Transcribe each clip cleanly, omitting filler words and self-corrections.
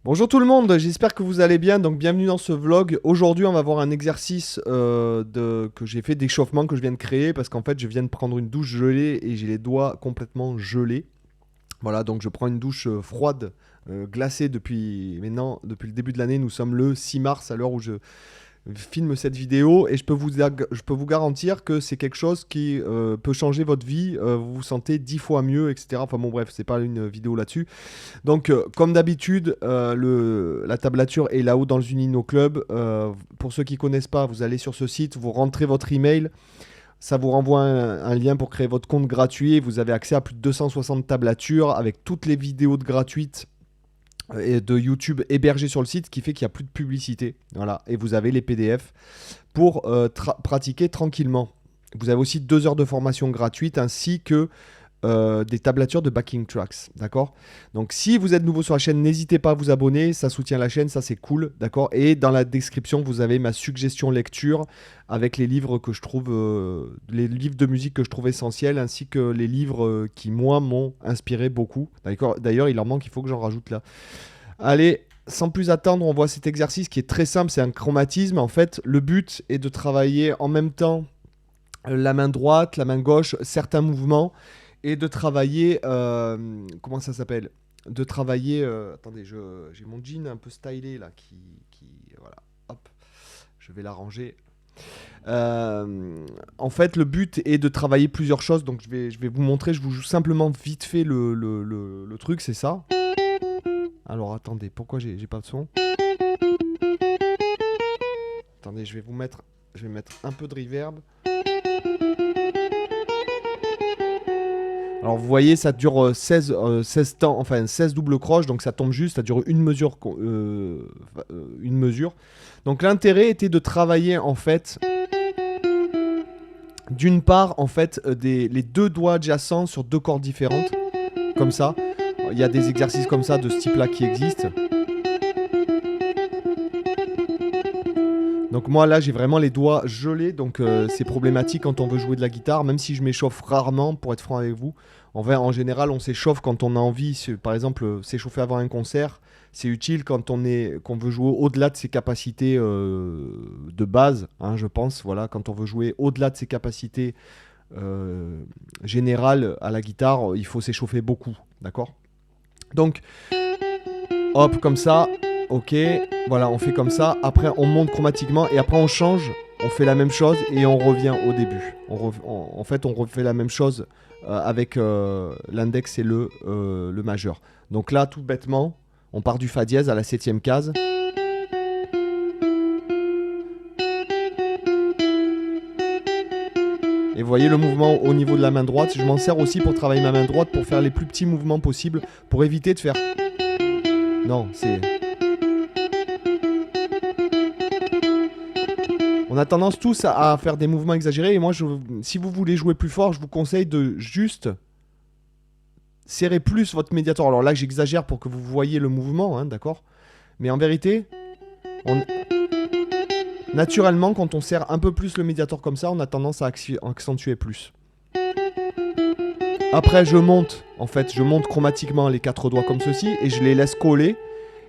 Bonjour tout le monde, j'espère que vous allez bien, donc bienvenue dans ce vlog. Aujourd'hui on va voir un exercice que j'ai fait d'échauffement que je viens de créer parce qu'en fait je viens de prendre une douche gelée et j'ai les doigts complètement gelés. Voilà, donc je prends une douche froide, glacée depuis maintenant, depuis le début de l'année. Nous sommes le 6 mars à l'heure où je filme cette vidéo et je peux vous garantir que c'est quelque chose qui peut changer votre vie. Vous vous sentez 10 fois mieux, etc. Enfin bon bref, c'est pas une vidéo là-dessus. Donc, comme d'habitude, la tablature est là-haut dans le Unino Club. Pour ceux qui ne connaissent pas, vous allez sur ce site, vous rentrez votre email. Ça vous renvoie un lien pour créer votre compte gratuit. Vous avez accès à plus de 260 tablatures avec toutes les vidéos gratuites et de YouTube hébergées sur le site, ce qui fait qu'il n'y a plus de publicité. Voilà. Et vous avez les PDF pour pratiquer tranquillement. Vous avez aussi 2 heures de formation gratuite ainsi que des tablatures de backing tracks, d'accord. Donc si vous êtes nouveau sur la chaîne, n'hésitez pas à vous abonner, ça soutient la chaîne, ça c'est cool, d'accord. Et dans la description, vous avez ma suggestion lecture avec les livres que je trouve, les livres de musique que je trouve essentiels, ainsi que les livres qui moi m'ont inspiré beaucoup. D'accord. D'ailleurs, il en manque, il faut que j'en rajoute là. Allez. Sans plus attendre, on voit cet exercice qui est très simple, c'est un chromatisme. En fait, le but est de travailler en même temps la main droite, la main gauche, certains mouvements et de travailler, comment ça s'appelle? De travailler, attendez, j'ai mon jean un peu stylé là voilà, hop, je vais l'arranger. En fait, le but est de travailler plusieurs choses, donc je vais vous montrer, je vous joue simplement vite fait le truc, c'est ça. Alors attendez, pourquoi j'ai pas de son? Attendez, je vais mettre un peu de reverb. Alors vous voyez, ça dure 16 temps, enfin 16 double croches, donc ça tombe juste, ça dure une mesure. Donc l'intérêt était de travailler en fait, d'une part en fait, les deux doigts adjacents sur deux cordes différentes, comme ça. Il y a des exercices comme ça de ce type-là qui existent. Donc moi là j'ai vraiment les doigts gelés, donc c'est problématique quand on veut jouer de la guitare, même si je m'échauffe rarement pour être franc avec vous. En général on s'échauffe quand on a envie, par exemple s'échauffer avant un concert, c'est utile quand qu'on veut jouer au-delà de ses capacités de base, hein, je pense, voilà, quand on veut jouer au-delà de ses capacités générales à la guitare, il faut s'échauffer beaucoup, d'accord. Donc hop, comme ça, ok, voilà, on fait comme ça. Après, on monte chromatiquement et après, on change. On fait la même chose et on revient au début. En fait, on refait la même chose avec l'index et le majeur. Donc là, tout bêtement, on part du Fa dièse à la 7ème case. Et vous voyez le mouvement au niveau de la main droite. Je m'en sers aussi pour travailler ma main droite, pour faire les plus petits mouvements possibles, pour éviter de faire... Non, c'est... On a tendance tous à faire des mouvements exagérés. Et moi, si vous voulez jouer plus fort, je vous conseille de juste serrer plus votre médiator. Alors là, j'exagère pour que vous voyez le mouvement, hein, d'accord. Mais en vérité, naturellement, quand on serre un peu plus le médiator comme ça, on a tendance à accentuer plus. Après, je monte chromatiquement les 4 doigts comme ceci et je les laisse coller.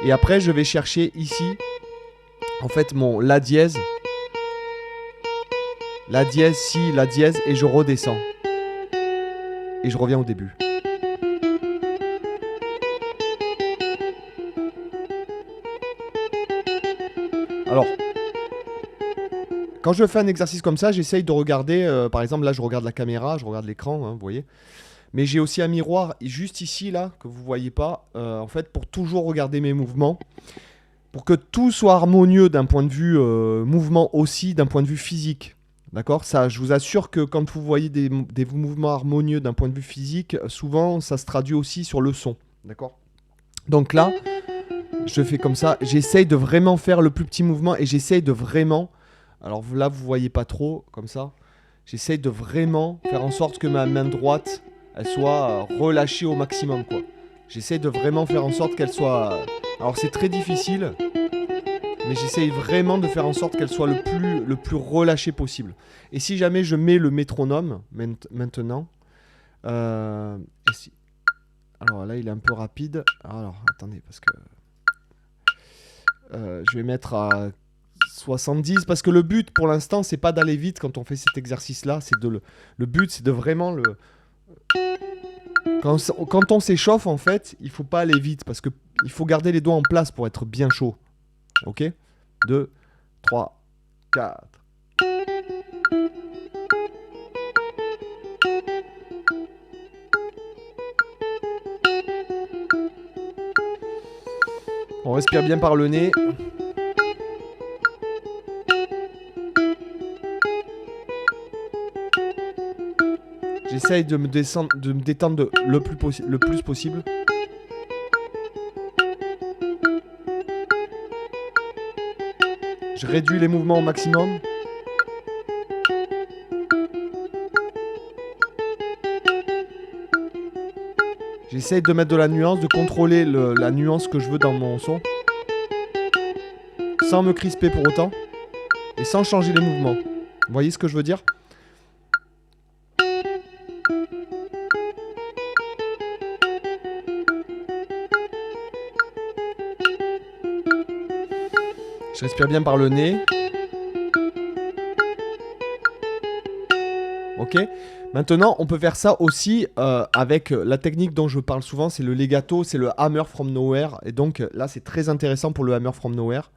Et après, je vais chercher ici, en fait, mon La dièse. La dièse, si, la dièse, et je redescends. Et je reviens au début. Alors, quand je fais un exercice comme ça, j'essaye de regarder, par exemple, là, je regarde la caméra, je regarde l'écran, hein, vous voyez. Mais j'ai aussi un miroir juste ici, là, que vous voyez pas, en fait, pour toujours regarder mes mouvements. Pour que tout soit harmonieux d'un point de vue mouvement aussi, d'un point de vue physique. D'accord. Ça, je vous assure que quand vous voyez des mouvements harmonieux d'un point de vue physique, souvent, ça se traduit aussi sur le son. D'accord. Donc là, je fais comme ça. J'essaye de vraiment faire le plus petit mouvement et j'essaye de vraiment... Alors là, vous voyez pas trop, comme ça. J'essaye de vraiment faire en sorte que ma main droite, elle soit relâchée au maximum, quoi. J'essaye de vraiment faire en sorte qu'elle soit... Alors c'est très difficile, mais j'essaye vraiment de faire en sorte qu'elle soit le plus relâchée possible. Et si jamais je mets le métronome, maintenant... et si... Alors là, il est un peu rapide. Alors, attendez, parce que... Je vais mettre à 70 parce que le but pour l'instant c'est pas d'aller vite quand on fait cet exercice là, le but c'est de vraiment quand on s'échauffe en fait, il faut pas aller vite parce que il faut garder les doigts en place pour être bien chaud. OK? 2 3 4. On respire bien par le nez. J'essaye de me détendre le plus possible. Je réduis les mouvements au maximum. J'essaye de mettre de la nuance, de contrôler la nuance que je veux dans mon son. Sans me crisper pour autant. Et sans changer les mouvements. Vous voyez ce que je veux dire ? Je respire bien par le nez. Ok. Maintenant, on peut faire ça aussi avec la technique dont je parle souvent, c'est le legato, c'est le hammer from nowhere. Et donc là, c'est très intéressant pour le hammer from nowhere.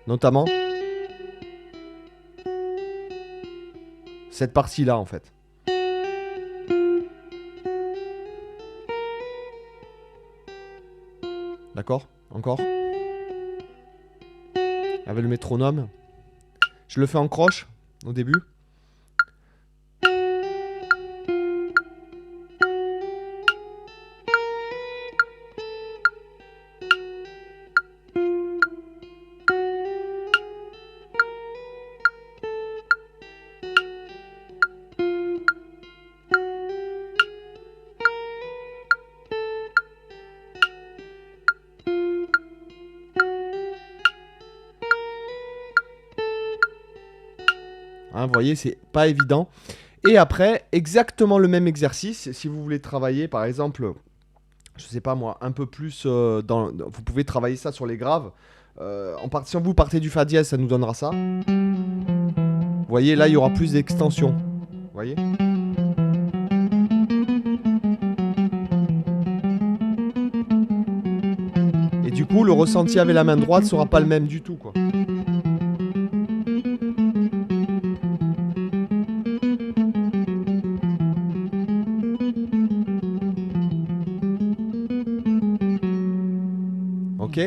Notamment cette partie-là, en fait. D'accord ? Encore ? Avec le métronome. Je le fais en croche au début. Hein, vous voyez, c'est pas évident. Et après, exactement le même exercice. Si vous voulez travailler, par exemple, je sais pas moi, un peu plus vous pouvez travailler ça sur les graves. Si vous partez du fa dièse, ça nous donnera ça. Vous voyez, là, il y aura plus d'extension. Vous voyez ? Et du coup, le ressenti avec la main droite sera pas le même du tout, quoi. Ok ?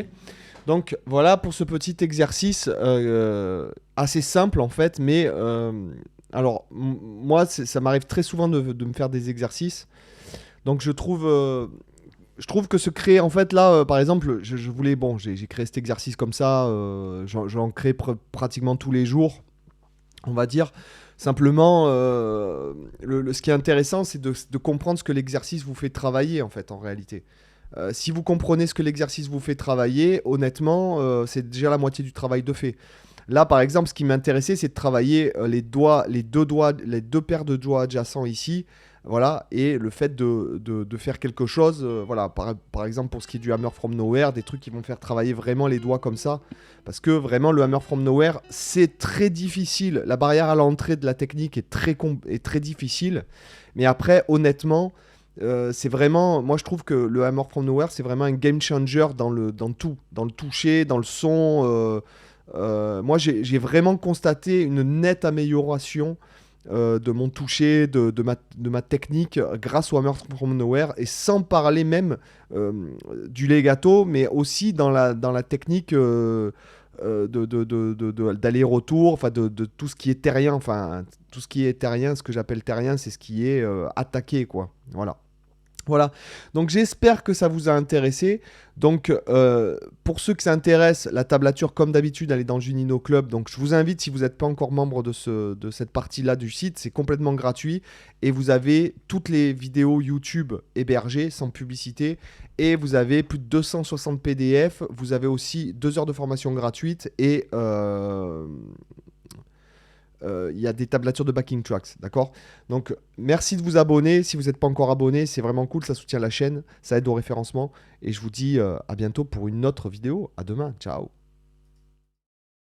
Donc voilà pour ce petit exercice assez simple en fait, mais alors moi ça m'arrive très souvent de me faire des exercices, donc je trouve que se créer en fait là par exemple je voulais j'ai créé cet exercice comme ça, j'en crée pratiquement tous les jours, on va dire. Simplement ce qui est intéressant c'est de comprendre ce que l'exercice vous fait travailler en fait en réalité. Si vous comprenez ce que l'exercice vous fait travailler, honnêtement, c'est déjà la moitié du travail de fait. Là, par exemple, ce qui m'intéressait, c'est de travailler les deux paires de doigts adjacents ici, voilà, et le fait de faire quelque chose, voilà, par exemple pour ce qui est du hammer from nowhere, des trucs qui vont faire travailler vraiment les doigts comme ça, parce que vraiment le hammer from nowhere, c'est très difficile. La barrière à l'entrée de la technique est très difficile, mais après, honnêtement. C'est vraiment, moi je trouve que le hammer from nowhere c'est vraiment un game changer dans tout, dans le toucher, dans le son. Moi j'ai vraiment constaté une nette amélioration de mon toucher, de ma technique grâce au hammer from nowhere, et sans parler même du legato, mais aussi dans la technique d'aller-retour, enfin de tout ce qui est terrien, enfin tout ce qui est terrien, ce que j'appelle terrien, c'est ce qui est attaqué, quoi. Voilà, donc j'espère que ça vous a intéressé. Donc pour ceux que ça intéresse, la tablature comme d'habitude elle est dans le Junino Club. Donc je vous invite, si vous n'êtes pas encore membre de cette partie-là du site, c'est complètement gratuit. Et vous avez toutes les vidéos YouTube hébergées sans publicité. Et vous avez plus de 260 PDF. Vous avez aussi 2 heures de formation gratuite. Et il y a des tablatures de backing tracks, d'accord? Donc merci de vous abonner. Si vous n'êtes pas encore abonné, c'est vraiment cool, ça soutient la chaîne, ça aide au référencement. Et je vous dis à bientôt pour une autre vidéo. À demain, ciao.